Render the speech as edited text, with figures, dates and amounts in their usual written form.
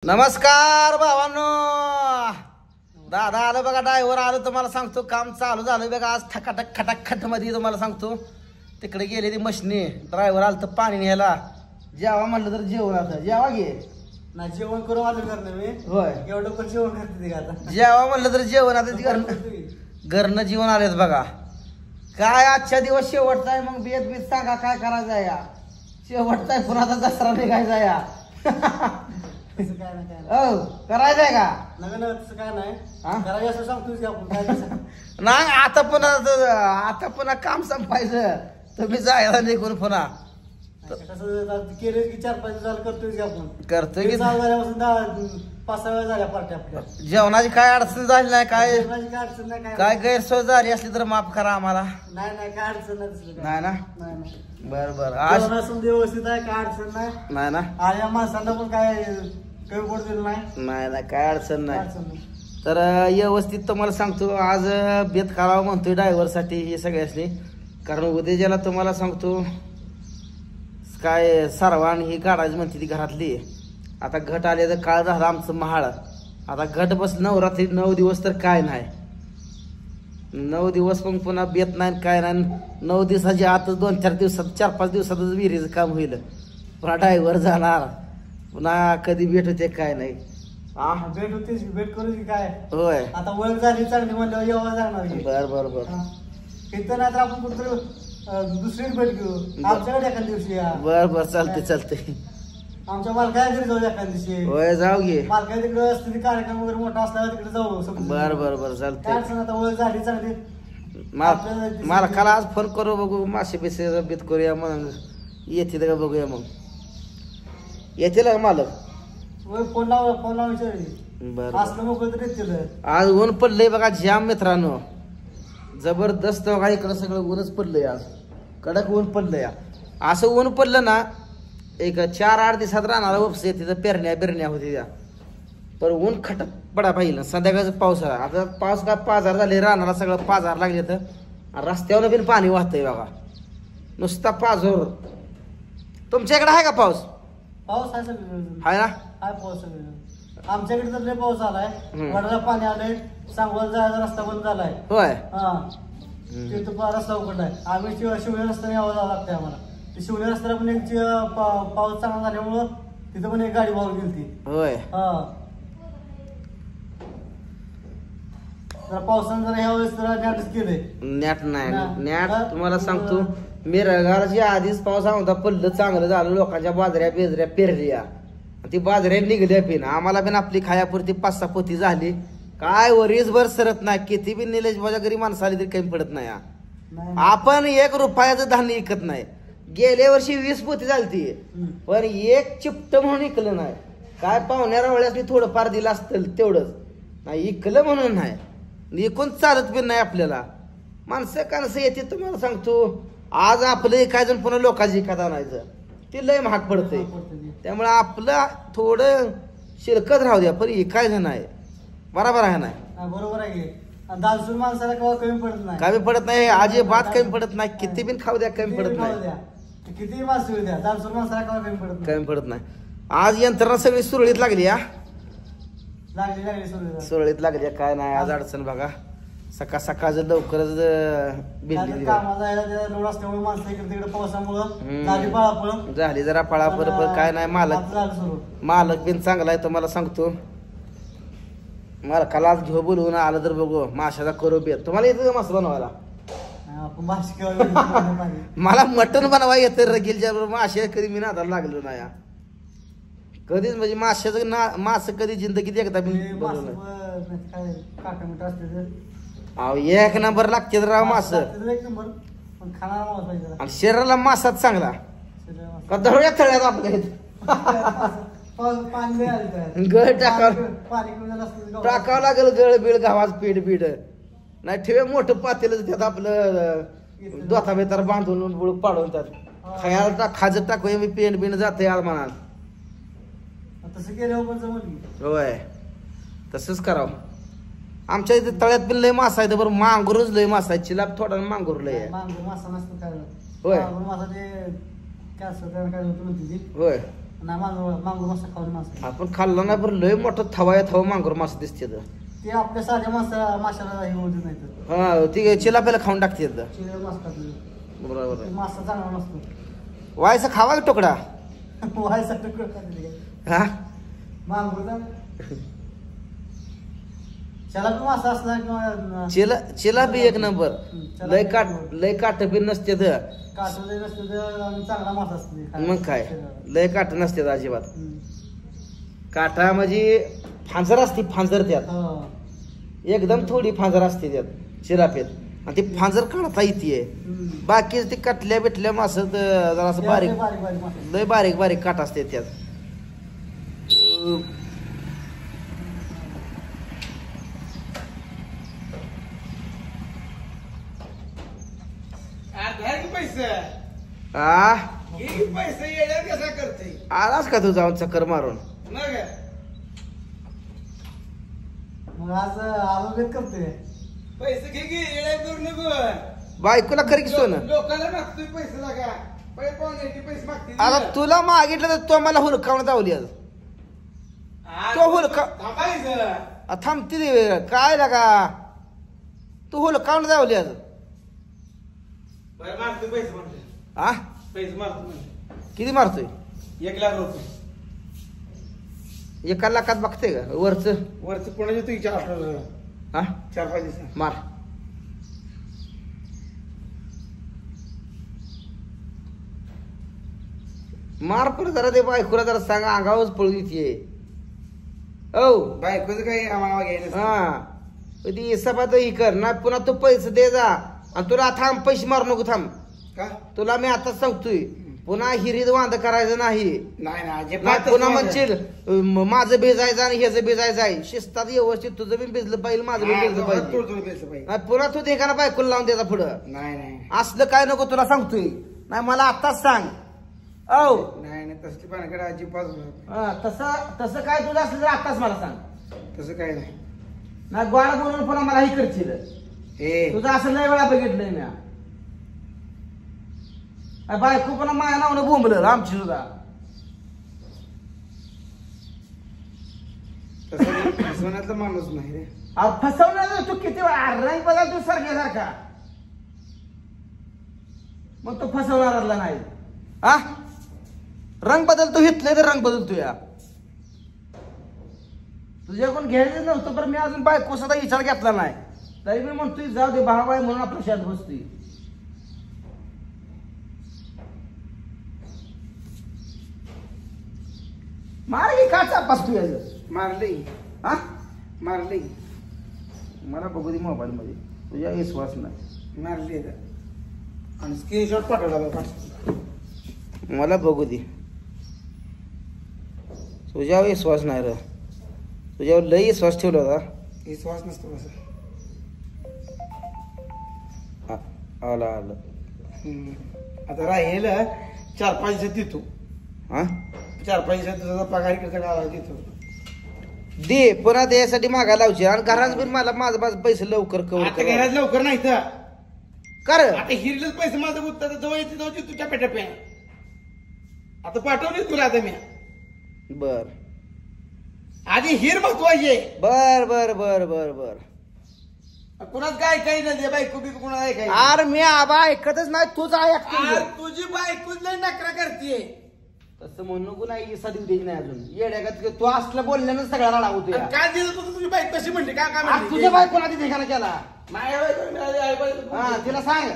नमस्कार भावांनो, दादा आलं बघा, ड्रायव्हर आलं. तुम्हाला सांगतो काम चालू झालं बघा आज ठकाठक खटाखट मध्ये. तुम्हाला सांगतो तिकडे गेले ती मशनी, ड्रायव्हर आलं तर पाणी न्यायला. जेवा म्हणलं तर जेवण, आता जेवा घे ना, जेवण करून आलो घरनं मी. होय, एवढं पण जेवण करते ती आता. जेवा म्हणलं तर जेवण, आता ती घरनं जेवण आलेत बघा. काय आजच्या दिवस शेवटचा आहे, मग बेत बीत सांगा काय करायचं आहे. शेवटचा आहे, पुन्हा आता दसरा निघायचा या. तसं काय नाही, काय हो करायचंय का? नवीन तसं काय नाही. हा? करायचं असं सांगतोय की आपण काय तसं. नाही, आता पुन्हा काम संपायचं, तुम्ही जायला निघून पुन्हा कसं केलं की 4-5 दिवस झालं करतोय की आपण. करतोय की. चालू झाल्यापासून 5-6 वेळा झाल्या पार्ट्या आपल्या. जेवणाची काय अडचण झाली नाही, काय जेवणाची काय अडचण नाही, काय गैरसोय झाली असली तर माफ करा आम्हाला. नाही नाही, काय अडचण नाही तसलं काय. नाही ना? नाही नाही, बर बर. आज जेवण असून व्यवस्थित आहे, काय अडचण नाही. नाही ना? आणि या माणसांना पण काय कमी पडलेलं नाही. नाही ना, काय अडचण काय नाही. अडचण नाही. तर व्यवस्थित तुम्हाला सांगतो, आज बेत करावं म्हणतोय ड्रायव्हर साठी हे सगळ्यासनी. कारण उद्या ज्याला तुम्हाला सांगतो काय सारवाण ही काढायची म्हणते ती घरातली. आता घट आले तर काळ झाला आमचं महाळ. आता घट बस नवरात्री 9 दिवस तर काय नाही, 9 दिवस पण पुन्हा बेत नाही काय नाही. 9 दिवसाच्या आतच 2-4 दिवसात 4-5 दिवसातच विहिरीचं काम होईल. पुन्हा ड्रायव्हर जाणार, पुन्हा कधी भेट होते काय नाही. भेट होतीच, भेट करू की काय. होय, आता ओळख झाली चांगली म्हणल्यावर येवा जाणार की. बर बर बर इथं नाही तर आपण कुठं दुसरी भेट घेऊ. आमच्याकडे एखाद्या दिवशी या. बर बर, चालते चालते. आमच्या मालकाच्या घरी जाऊ एखाद्या दिवशी. होय, जाऊ घे. मालकाच्या तिकडे असते ती कार्यक्रम वगैरे मोठा असल्यावर तिकडे जाऊ. बर बर बर, काय चालते. अडचण, आता ओळख झाली चांगली. मालकाला आज फोन करू, बघू मासे बिसे बेत करूया, मग येतील का बघूया. मग येतील का मालक? फोन लावा विचारली. बर असलं मोकळं तर येतील. आज ऊन पडलंय बघा जाम मित्रांनो, जबरदस्त बघा. इकडं सगळं ऊनच पडलंय आज, कडक ऊन पडलंय. असं ऊन पडलं ना, एक 4-8 दिवसात राहणार उपसे तिथं पेरण्या बिरण्या होती त्या. पण ऊन खटक पडा पाहिजे. संध्याकाळचं पाऊस आला, आता पाऊस काय पाजार झाले, रानाला सगळं पाजार लागले. तर रस्त्यावर बिन पाणी वाहतंय बघा, नुसता पाझर. तुमच्या इकडे आहे का पाऊस? पाऊस आहे सगळं, आहे ना? आहे पाऊस सगळं. आमच्याकडे तर लय पाऊस आलाय. वडाला पाणी आलंय, सांगोला जायचा रस्ता बंद झालाय. होय, हा, तिथं रस्ता उघडलाय. आम्ही शिवणे रस्त्याने यावं जावं लागतंय आम्हाला. शिवणे रस्त्याला पण एक पाऊस चांगला झाल्यामुळं तिथं पण एक गाडी वाहून गेली. होय. हा, जरा पावसानं जरा ह्या वेळेस जरा नॅटच केलंय. नॅट नाही, नॅट तुम्हाला सांगतो, मिरगाच्या आधीच पाऊस होता, पडलं चांगलं झालं. लोकांच्या बाजऱ्या बेजऱ्या पेरल्या, ती बाजऱ्या निघल्या पिन. आम्हाला पण आपली खायापुरती 5-6 पोती झाली. काय वरीसभर सरत नाही, किती बी निलेश माझ्या घरी माणसं आली तरी कमी पडत नाही. आपण 1 रुपयाचं धान्य विकत नाही. गेल्या वर्षी 20 पोती झाली, पण एक चिपट म्हणून इकलं नाही. काय पाहुण्याला वेळेस मी थोडंफार दिलं असतं तेवढंच, नाही इकलं म्हणून नाही. इकून चालत पण नाही आपल्याला. माणसं कानसं येते तुम्हाला सांगतो. आज आपलं एखादं पुन्हा लोकांची एखादा आणायचं, ते लय महाग पडतंय. त्यामुळे आपलं थोडं शिरकत राहू द्या, पण एकायचं नाही. बरोबर आहे ना? बरोबर आहे. दालसून माणसाला केव्हा कमी पडत नाही, कमी पडत नाही, अजिबात कमी पडत नाही. किती बिन खाऊ द्या, कमी पडत नाही. किती माणसं द्या, दालसून माणसाला केव्हा कमी पडत नाही. आज यंत्रणा सगळी सुरळीत लागली. लागली सुरळीत लागली, काय नाही आज अडचण बघा. सकाळचं लवकरच बिजली लोड असल्यामुळे माणसं इकडे तिकडे पावसामुळं झाली जरा पळापळ. पण काय नाही, मालक बिन चांगला आहे तुम्हाला सांगतो. मालकाला आज घेऊ बोलवून आलं तर बघू माशाचा करू बेत. तुम्हाला येतं का मासा बनवायला? मला मटण बनवा येतं. रगीलच्या मासे कधी मी नादाला लागलो नाही कधीच. म्हणजे माशाचं मास कधी जिंदगीत एकदा अहो 1 नंबर लागते राव मास. आणि शरीराला मासाच चांगला का धवळ्या थळ्यात आपल्या गळ टाकावं लागेल. गळ बिळ गावात पीठ बीड नाही ठेवे. मोठं पातेलं त्यात आपलं दोथा बेतार बांधून बुळूक पाडून त्यात खायला खाजत टाकू. मी पेंट बिण जाते यार म्हणा. तसं केलं होय, तसंच करावं. आमच्या इथे तळ्यात पण लय मासा आहे. बरं मांगूरच लय मासा आहे. चिलाप थोडा मांगूर लय आहे. मासा नसतो काय. होय मासा ते काय काय होतं म्हणते ती. होय, नाही मांगूर मासा खाऊन माणसं आपण खाल्लं नाही पण लय मोठं थवा मांगूर मासा दिसते ते आपल्या साध्या माशाला हे होत नाही तर हा ती चिलाप्याला खाऊन टाकते चिले मास खाते बरोबर ते मासा चांगला नसतो व्हायचा खावा का तुकडा व्हायचा तुकडा खाते हा मांगूरचा त्याला पण मासा असला किंवा चिलापी एक नंबर लय काट बी नसते काटले नसते तर चांगला मासा असतो मग काय लय काट नसते अजिबात काटा म्हणजे फांजर असते फांजर त्यात एकदम थोडी फांजर असते त्यात चिलापेत आणि ती फांजर काढता येते बाकी ती कटल्या बिटल्या मास जरा असं बारीक लय बारीक बारीक काट असते त्यात आलास का तू जाऊन चक्कर मारून मग आज आरोग्यात करतोय पैसे घे की येड्या करू नको बायकोला खरी की सोनं लोकांना मागतोय पैसे लागा पैसे मागते आता तुला मागितलं तर तो मला हुलकावून धावली आज तो हुलका थांबते काय लागा तू हुलकावून धावली आज मारतोय पैसे म्हणते आ पैसे मारतो म्हणते किती मारतोय 1,00,000 रुपये एका लाखात बघते का वरच कोणाच्या तू 4-5 दिवस मार मार पण जरा ते बायकोला जरा सांगा अंगावरच पळू येते औ बायकोचं काही आम्हाला घ्यायचं हा ती सभात ही कर ना पुन्हा तू पैसे दे जा आणि तुला थांब पैसे मारू नको थांब का तुला मी आता सांगतोय पुन्हा हिरीत वांद करायचं नाही नाही पुन्हा म्हणशील माझं भिजायचं आणि ह्याचं भिजायचं आहे शिस्तात व्यवस्थित तुझं बी भिजलं पाहिजे माझं बी भिजलं पाहिजे नाही पुन्हा तू ते का बायकोला लावून द्यायचा पुढं नाही असलं काय नको तुला सांगतोय नाही मला आत्ताच सांग औ नाही तसली पाण्याकडे अजिबात तसं काय तुझं असलं तर आत्ताच मला सांग तसं काय नाही गोळा बोलून पुन्हा मला ही करशील तुझं असं लय वेळा बघितलंय मी बायको पण माझ्या नावानं बोंबलं आमची सुद्धा फसवण्यातला माणूस नाही रे फसवणार तू किती रंग बदल तू सारख्यासारखा मग तो फसवणारला नाही हा रंग बदलतो हितले तर रंग बदलतो या तुझ्याकडून घ्यायचं नव्हतं पण मी अजून बायको सुद्धा विचार घेतला नाही तरी मी म्हणतोय जाऊ दे भाव आहे म्हणून आपल्या शेत बसतोय मार की का चापास तू याचं मारले हा मारले मला बघू दे मोबाईल मध्ये तुझ्या विश्वास नाही मारले आणि स्क्रीनशॉट पाठवला मला बघू दे तुझ्यावर विश्वास नाही रे तुझ्यावर लई विश्वास ठेवला होता विश्वास नसतो कसं आला आलं आता राहील 4-5 दिवसात देतो हा 4-5 दिवसात तुझा पगार इकडचा गावाला देतो दे पुन्हा त्यासाठी मागायला लावचे आणि घरात पण मला माझं पैसे लवकर कवर आता घरात लवकर नाही तर कर आता हिरलेच पैसे माझं उत्तर जवळ येते जाऊ तुझ्या पेट्या आता पाठवले तुला आता मी बर आधी हिर महत्वाची बर बर बर बर बर कुणाच काय काही नाही बायको बी कुणा काय अरे मी आबा ऐकतच नाही तूच ऐकतो तुझी बायकोच लय नकरा करते तसं म्हणू नको नाही इसा देऊ द्यायची नाही अजून येड्या तू असलं बोलल्यानं सगळ्या राडा होतो काय दिलं तू तुझी बायको कशी म्हणते काय तुझ्या बायकोला आधी ठिकाणा केला नाही हा तिला सांग